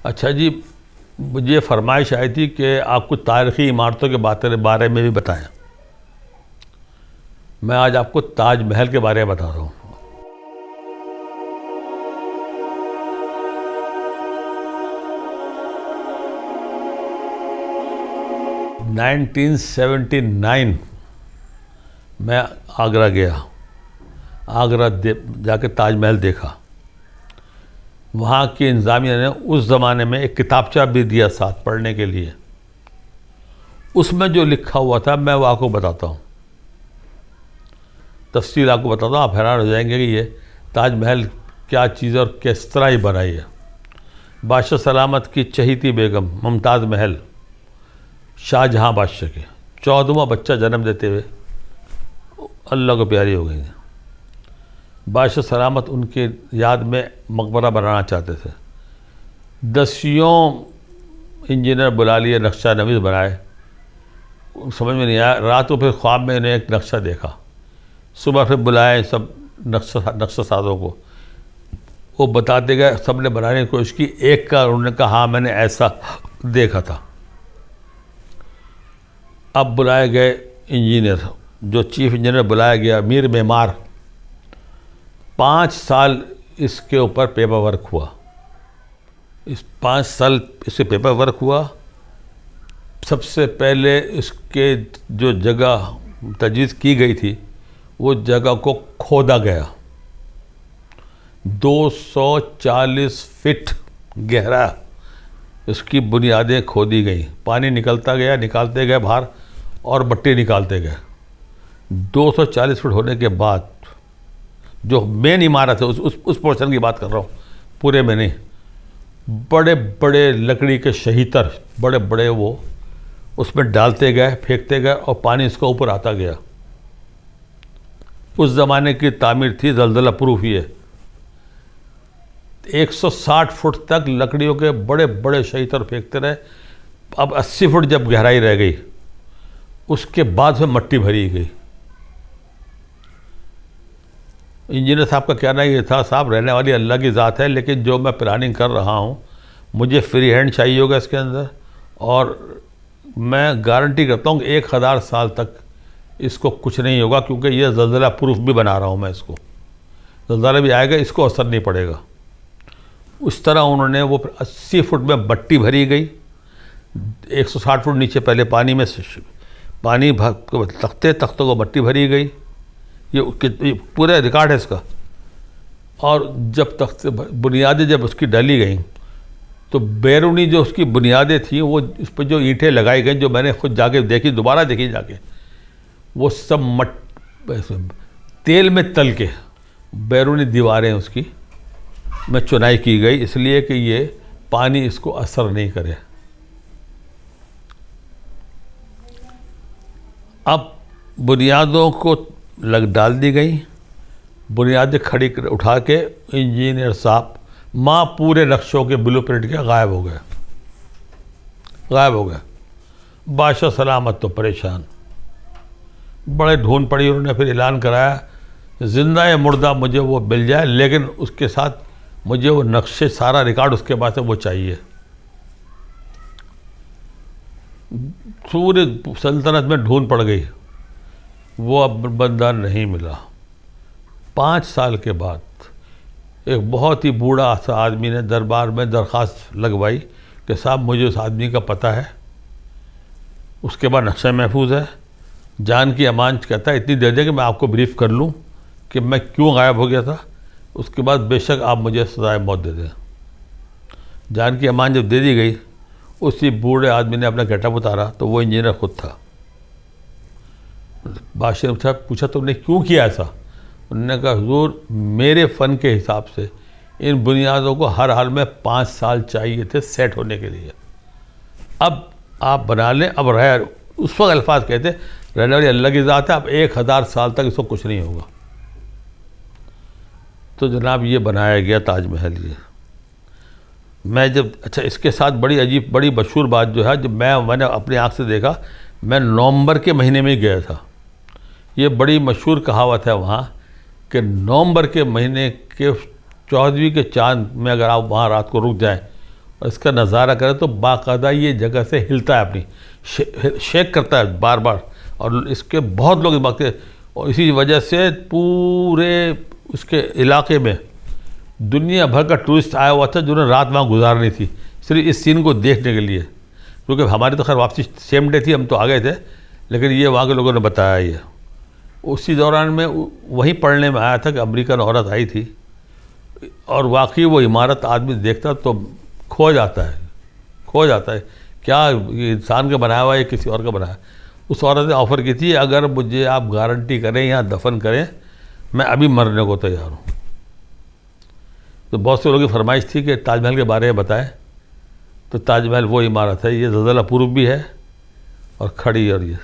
अच्छा जी, मुझे फरमाइश आई थी कि आप कुछ तारीख़ी इमारतों के बारे में भी बताएं। मैं आज आपको ताजमहल के बारे में बता रहा हूँ। नाइनटीन 1979 मैं आगरा गया। आगरा जाके ताजमहल देखा। वहाँ की इंतज़ामिया ने उस ज़माने में एक किताबचा भी दिया साथ पढ़ने के लिए। उसमें जो लिखा हुआ था मैं वो आपको बताता हूँ, तफसील आपको बताता हूँ। आप हैरान हो जाएंगे कि ये ताजमहल क्या चीज़ है और किस तरह ही बनाई है। बादशाह सलामत की चहीती बेगम मुमताज़ महल शाहजहाँ बादशाह के 14वां बच्चा जन्म देते हुए अल्लाह को प्यारी हो गई। बादशाह सलामत उनके याद में मकबरा बनाना चाहते थे। दसियों इंजीनियर बुला लिए, नक्शा नवीस बनाए, समझ में नहीं आया। रात को फिर ख्वाब में उन्हें एक नक्शा देखा। सुबह फिर बुलाए सब नक्शा साजों को, वो बताते गए। सब ने बनाने की कोशिश की। एक का उन्होंने कहा हाँ मैंने ऐसा देखा था। अब बुलाए गए इंजीनियर, जो चीफ इंजीनियर बुलाया गया मीर मेमार। 5 साल इसके ऊपर पेपर वर्क हुआ। इस 5 साल इससे पेपर वर्क हुआ। सबसे पहले इसके जो जगह तजवीज़ की गई थी वो जगह को खोदा गया। 240 फीट गहरा इसकी बुनियादें खोदी गई। पानी निकलता गया, निकालते गए बाहर और मट्टी निकालते गए। 240 फीट होने के बाद जो मेन इमारत है उस पोर्शन की बात कर रहा हूँ, पूरे में नहीं। बड़े बड़े लकड़ी के शहीतर, बड़े बड़े वो उसमें डालते गए, फेंकते गए और पानी इसका ऊपर आता गया। उस ज़माने की तामीर थी, ज़लज़ला प्रूफ ही है। 160 फुट तक लकड़ियों के बड़े बड़े शहीतर फेंकते रहे। अब 80 फुट जब गहराई रह गई उसके बाद में मट्टी भरी गई। इंजीनियर साहब का कहना ये था, साहब रहने वाली अल्लाह की ज़ात है, लेकिन जो मैं प्लानिंग कर रहा हूँ मुझे फ्री हैंड चाहिए होगा इसके अंदर, और मैं गारंटी करता हूँ कि 1000 साल तक इसको कुछ नहीं होगा, क्योंकि ये ज़लज़ला प्रूफ भी बना रहा हूँ मैं इसको। ज़लज़ला भी आएगा, इसको असर नहीं पड़ेगा। उस तरह उन्होंने वो 80 फुट में मट्टी भरी गई। 160 फुट नीचे पहले पानी में पानी तख्ते को मट्टी भरी गई। ये पूरा रिकॉर्ड है इसका। और जब तख्ते बुनियादें जब उसकी डाली गई तो बैरूनी जो उसकी बुनियादें थी वो उस पर जो ईंटें लगाई गई, जो मैंने खुद जाके देखी, दोबारा देखी जाके, वो सब तेल में तल के बैरूनी दीवारें उसकी में चुनाई की गई, इसलिए कि ये पानी इसको असर नहीं करे। अब बुनियादों को डाल दी गई। बुनियादें खड़ी उठा के इंजीनियर साहब पूरे नक्शों के ब्लूप्रिंट के गायब हो गए। बादशाह सलामत तो परेशान, बड़े ढूंढ पड़ी। उन्होंने फिर ऐलान कराया जिंदा या मुर्दा मुझे वो मिल जाए, लेकिन उसके साथ मुझे वो नक्शे, सारा रिकॉर्ड उसके पास है, वो चाहिए। पूरे सल्तनत में ढूंढ पड़ गई, वो अब बंदा नहीं मिला। 5 साल के बाद एक बहुत ही बूढ़ा सा आदमी ने दरबार में दरख्वास्त लगवाई कि साहब मुझे उस आदमी का पता है, उसके बाद नक्शा महफूज है। जान की अमान कहता है इतनी दे दे कि मैं आपको ब्रीफ कर लूँ कि मैं क्यों गायब हो गया था, उसके बाद बेशक आप मुझे सजाए मौत दे दें। जान की अमान जब दे दी गई, उसी बूढ़े आदमी ने अपना गेटअप उतारा तो वो इंजीनियर खुद था। बादशाह ने पूछा तुमने क्यों किया ऐसा? उन्होंने कहा हुजूर मेरे फ़न के हिसाब से इन बुनियादों को हर हाल में 5 साल चाहिए थे सेट होने के लिए। अब आप बना लें, अब रह उस वक्त अल्फाज कहते रहने वाली अल्लाह की ज़ात है, अब 1000 साल तक इसको कुछ नहीं होगा। तो जनाब ये बनाया गया ताजमहल। ये मैं जब इसके साथ बड़ी अजीब बड़ी मशहूर बात जो है, जब मैंने अपनी आँख से देखा, मैं नवंबर के महीने में गया था। ये बड़ी मशहूर कहावत है वहाँ कि नवंबर के महीने के 14वीं के चांद में अगर आप वहाँ रात को रुक जाएं और इसका नज़ारा करें तो बाकायदा ये जगह से हिलता है, अपनी शेक करता है बार बार, और इसके बहुत लोग इस बात के, और इसी वजह से पूरे उसके इलाके में दुनिया भर का टूरिस्ट आया हुआ था जिन्होंने रात वहाँ गुजारनी थी सिर्फ इस सीन को देखने के लिए। क्योंकि हमारी तो खैर वापसी सेम डे थी, हम तो आ गए थे, लेकिन ये वहाँ के लोगों ने बताया। ये उसी दौरान में वहीं पढ़ने में आया था कि अमेरिकन औरत आई थी, और वाकई वो इमारत आदमी देखता तो खो जाता है, खो जाता है, क्या ये इंसान का बनाया हुआ है किसी और का बनाया। उस औरत ने ऑफ़र की थी, अगर मुझे आप गारंटी करें यहाँ दफन करें, मैं अभी मरने को तैयार हूँ। तो बहुत से लोगों की फरमाइश थी कि ताजमहल के बारे में बताएं, तो ताजमहल वो इमारत है, ये ज़लज़ला पूर्व भी है और खड़ी, और ये